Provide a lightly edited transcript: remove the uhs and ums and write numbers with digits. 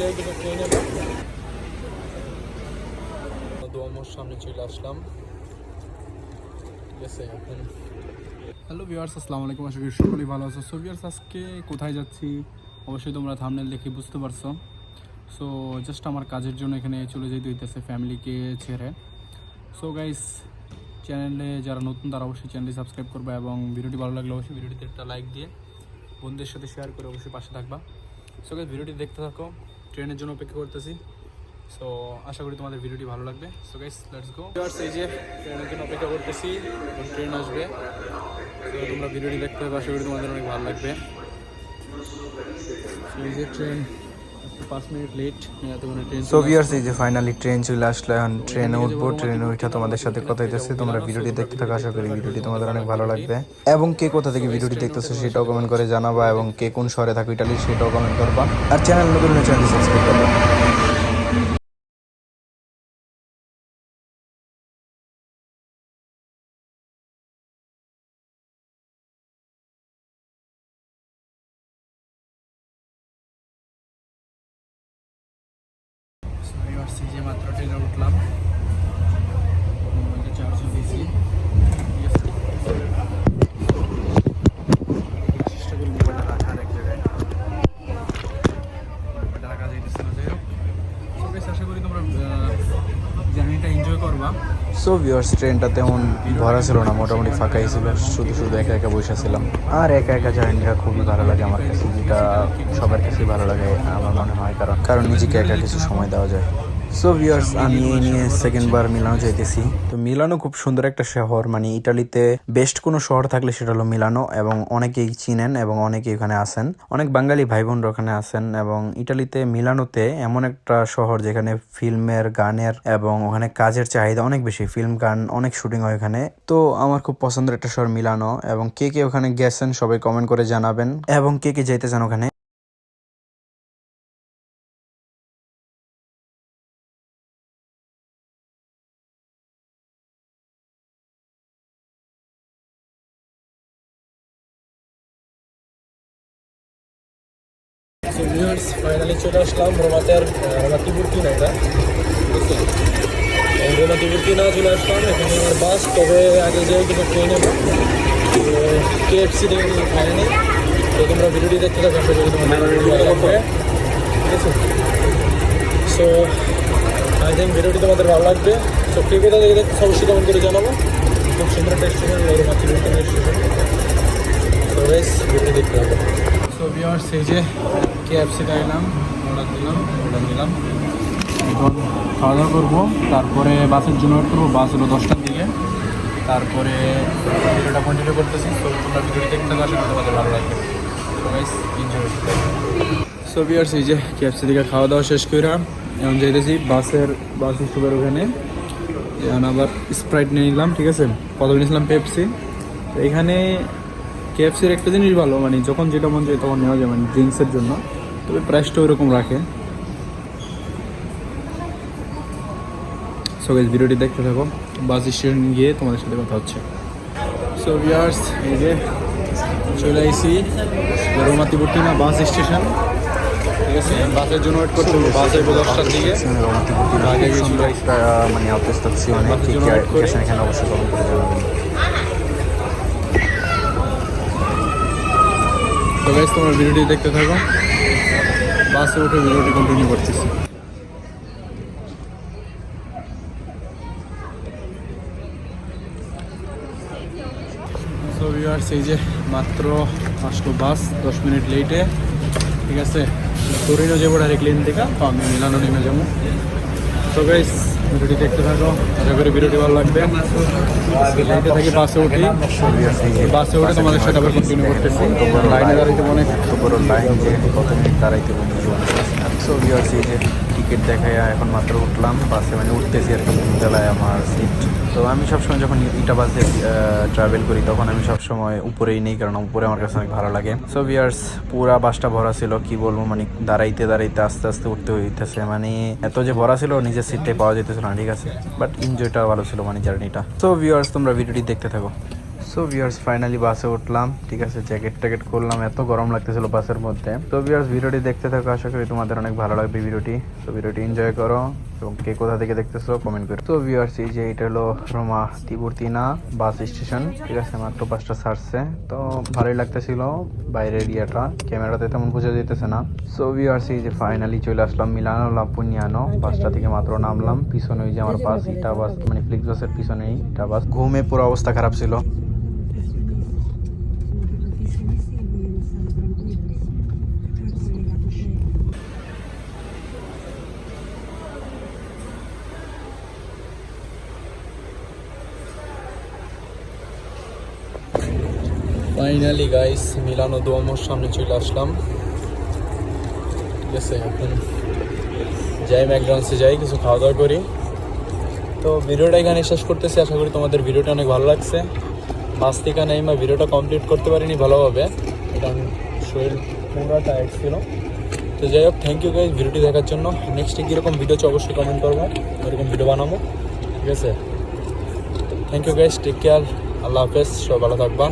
যাই কিন্তু ট্রেনে দোয়ামোর সামনে চলে আসলাম। ঠিক আছে, এখন হ্যালো ভিউয়ার্স, আসসালামু আলাইকুম। আশা করি সকলেই ভালো আছো। সো ভিউয়ার্স, আজকে কোথায় যাচ্ছি অবশ্যই তোমরা থাম্বনেল দেখে বুঝতে পারছো। সো জাস্ট আমার কাজের জন্য এখানে চলে যেতে হইতেছে ফ্যামিলিকে ছেড়ে। সো গাইস, চ্যানেলে যারা নতুন তারা অবশ্যই চ্যানেলটি সাবস্ক্রাইব করবে এবং ভিডিওটি ভালো লাগলে অবশ্যই ভিডিওটিতে একটা লাইক দিয়ে বন্ধুদের সাথে শেয়ার করে অবশ্যই পাশে থাকবা। সো গাইস, ভিডিওটি দেখতে থাকো, ট্রেনের জন্য অপেক্ষা করতেছি। সো আশা করি তোমাদের ভিডিওটি ভালো লাগবে। So guys, let's go. এই যে ট্রেনের জন্য অপেক্ষা করতেছি, ট্রেন আসবে। তো তোমরা ভিডিওটি দেখতে হবে, আশা করি তোমাদের অনেক ভালো লাগবে। এই যে train 5 minute late. So viewers, এই যে ফাইনালি ট্রেন চলে আসলো। এখন ট্রেনে উঠবো, ট্রেনে উঠে তোমাদের সাথে কথা হইতেছে। তোমরা ভিডিওটি দেখতে থাকো, আশা করি ভিডিওটি তোমাদের অনেক ভালো লাগবে। এবং কে কোথা থেকে ভিডিওটি দেখতেছো সেটাও কমেন্ট করে জানাবা, এবং কে কোন শহরে থাকো ইটালি সেটাও কমেন্ট করবা। আর চ্যানেল নতুন হলে চ্যানেলটি সাবস্ক্রাইব করবা। যে মাত্র ট্রেনে উঠলাম, চার্জও দিয়েছি। চেষ্টা করি মোবাইলটা রাখার এক জায়গায়, মোবাইলটা রাখা যাইতেছে না। যাই হোক, আশা করি তোমরা জার্নিটা এনজয় করবা। সো ভিউয়ার্স, ট্রেনটা তেমন ভরা ছিল না, মোটামুটি ফাঁকাই ছিল। শুধু শুধু একা একা বসেছিলাম। আর একা একা জার্নিটা খুবই ভালো লাগে আমার কাছে, যেটা সবার কাছেই ভালো লাগে আমার মনে হয়, কারণ নিজেকে একা কিছু সময় দেওয়া যায়। সো ভিউয়ার্স, আমি এই নিয়ে সেকেন্ডবার মিলানো যাইতেছি। তো মিলানো খুব সুন্দর একটা শহর, মানে ইটালিতে বেস্ট কোনো শহর থাকলে সেটা হলো মিলানো, এবং অনেকেই চিনেন এবং অনেকেই ওখানে আসেন। অনেক বাঙালি ভাই বোনরা ওখানে আসেন। এবং ইটালিতে মিলানোতে এমন একটা শহর যেখানে ফিল্মের, গানের এবং ওখানে কাজের চাহিদা অনেক বেশি। ফিল্ম, গান অনেক শুটিং হয় ওখানে। তো আমার খুব পছন্দের একটা শহর মিলানো। এবং কে কে ওখানে গেছেন সবাই কমেন্ট করে জানাবেন, এবং কে কে যেতে চান ওখানে। ফাইনালি চলে আসলাম রোমাতিপুরকিনা। এটা ঠিক আছে, রোমাতিপুরকিনা চলে আসলাম। এখানে আমার বাস, তবে আগে যাই কিন্তু ট্রেনে KFC থেকে কিছু খাইনি। তো তোমরা ভিডিওটি দেখতে থাকো, আশা করি তোমাদের ভালো লাগবে। ঠিক আছে, সো আই থিঙ্ক ভিডিওটি তোমাদের ভালো লাগবে। সো কে কোথা থেকে দেখতে অবশ্যই কমেন্ট করে জানাবো। খুব সুন্দর একটা স্টেশন রোমাতিপুরকিনা স্টেশন। তো গাইস, ভিডিওটি দেখতে থাকো। সো ভিউয়ার্স, এই যে KFC-টা এলাম, অর্ডার নিলাম। এখন খাওয়া দাওয়া করবো, তারপরে বাসের জন্য ওয়েট করবো। বাস হলো 10টার দিকে। তারপরে ভিডিওটা কন্টিনিউ করতেছি। তো তোমরা ভিডিওটি দেখতে থাকো, আশা করি তোমাদের ভালো লাগবে। So guys, enjoy. So viewers, এই যে KFC থেকে খাওয়া দাওয়া শেষ করে এখন যাইতেছি বাস স্টপের ওখানে। এখন আবার স্প্রাইট নিয়ে নিলাম। ঠিক আছে, প্রথমে নিয়েছিলাম পেপসি। তো এখানে KFC-র একটা জিনিস ভালো, মানে যখন যেটা মন চায় তখন নেওয়া যায়, মানে ড্রিঙ্কসের জন্য। তবে প্রাইসটা ওইরকম রাখে। সো গাইস, ভিডিওটি দেখতে থাকো। বাস স্টেশন গিয়ে তোমাদের সাথে কথা হচ্ছে। সো ভিউয়ার্স, এই যে চলে আইসি রোমাতিপুরকিনা বাস স্টেশন। ঠিক আছে, বাসের জন্য ওয়েট করতে হবে। বাস আসবে 10টার দিকে। আগে সুন্দর একটা মানে অবস্থান এখানে অবশ্যই কমেন্ট করে জানাবেন। তো গাইস, তোমরা ভিডিওটি দেখতে থাকো। বাসে উঠে ভিডিওটি কন্টিনিউ করতেছি। সো ভিউয়ার্স, এই যে মাত্র আসলো বাস 10 মিনিট লেটে। ঠিক আছে, টরিনো যাবো ডাইরেক্ট লেন থেকে। তো আমি মিলানো নেমে যাবো। তো গাইস, ভিডিওটি দেখতে থাকো, আশা করি ভিডিওটি ভালো লাগবে। লেটে থাকি, বাসে উঠি। বাসে উঠে তোমাদের সাথে আবার কন্টিনিউ করতেছি। লাইনে দাঁড়াইতে অনেক বড় লাইন, যে কত মিনিট দাঁড়াইতে বন্ধু। সো ভিউয়ার্স, এই যে টিকিট দেখায় এখন মাত্র উঠলাম বাসে, মানে উঠতেছি আর কি। বেলায় আমার সিট। তো আমি সবসময় যখন ইটা বাসে ট্রাভেল করি তখন আমি সবসময় উপরেই নেই, কারণ উপরে আমার কাছে অনেক ভালো লাগে। সো ভিউয়ার্স, পুরা বাসটা ভরা ছিল, কি বলবো, মানে দাঁড়াইতে দাঁড়াইতে আস্তে আস্তে উঠতে হইতেছে। মানে এত যে ভরা ছিল, নিজের সিটটাই পাওয়া যেতেছিল না। ঠিক আছে, বাট এনজয়টা ভালো ছিল, মানে জার্নিটা। সো ভিউয়ার্স, তোমরা ভিডিওটি দেখতে থাকো। সো ভিউয়ার্স ফাইনালি বাসে উঠলাম, ঠিক আছে, জ্যাকেট ট্যাকেট করলাম, এত গরম লাগতেছিল বাসের মধ্যে। তো ভিউয়ার্স ভিডিওটি দেখতে থাকো, আশা করি তোমাদের অনেক ভালো লাগবে ভিডিওটি। তো ভিডিওটি এনজয় করো এবং কে কোথা থেকে দেখতেছো কমেন্ট করো। তো ভিউয়ার্স এই যে এটা হলো রোমা তিবুর্তিনা বাস স্টেশন, ঠিক আছে, মাত্র 5টা ছাড়ছে। তো ভালোই লাগতেছিল বাইরের এরিয়াটা, ক্যামেরাতে তেমন বোঝা যেতেছে না। সো ভিউয়ার্স এই যে ফাইনালি চলে আসলাম মিলানো লাপুনিয়ানো, বাসটা থেকে মাত্র নামলাম। পিছনে ওই যে আমার বাস, ইটা বাস, মানে ফ্লিক্স বাসের পিছনেই ইটা বাস। ঘুমে পুরো অবস্থা খারাপ ছিল। ফাইনালি গাইস মিলানো দুয়ামোর সামনে চলে আসলাম, ঠিক আছে। এখন যাই ম্যাকডোনাল্ডসে যাই, কিছু খাওয়া দাওয়া করি। তো ভিডিওটা এখানে শেষ করতেছি, আশা করি তোমাদের ভিডিওটা অনেক ভালো লাগছে। বাস থেকে নেই বা ভিডিওটা কমপ্লিট করতে পারিনি ভালোভাবে, কারণ শরীর পুরো টায়ার্ড ছিল। তো যাই হোক, থ্যাংক ইউ গাইস ভিডিওটি দেখার জন্য। নেক্সটে কীরকম ভিডিও চাই অবশ্যই কমেন্ট করবো, এরকম ভিডিও বানাবো, ঠিক আছে। Thank you guys, take care, আল্লাহ হাফেজ, সবাই ভালো থাকবা।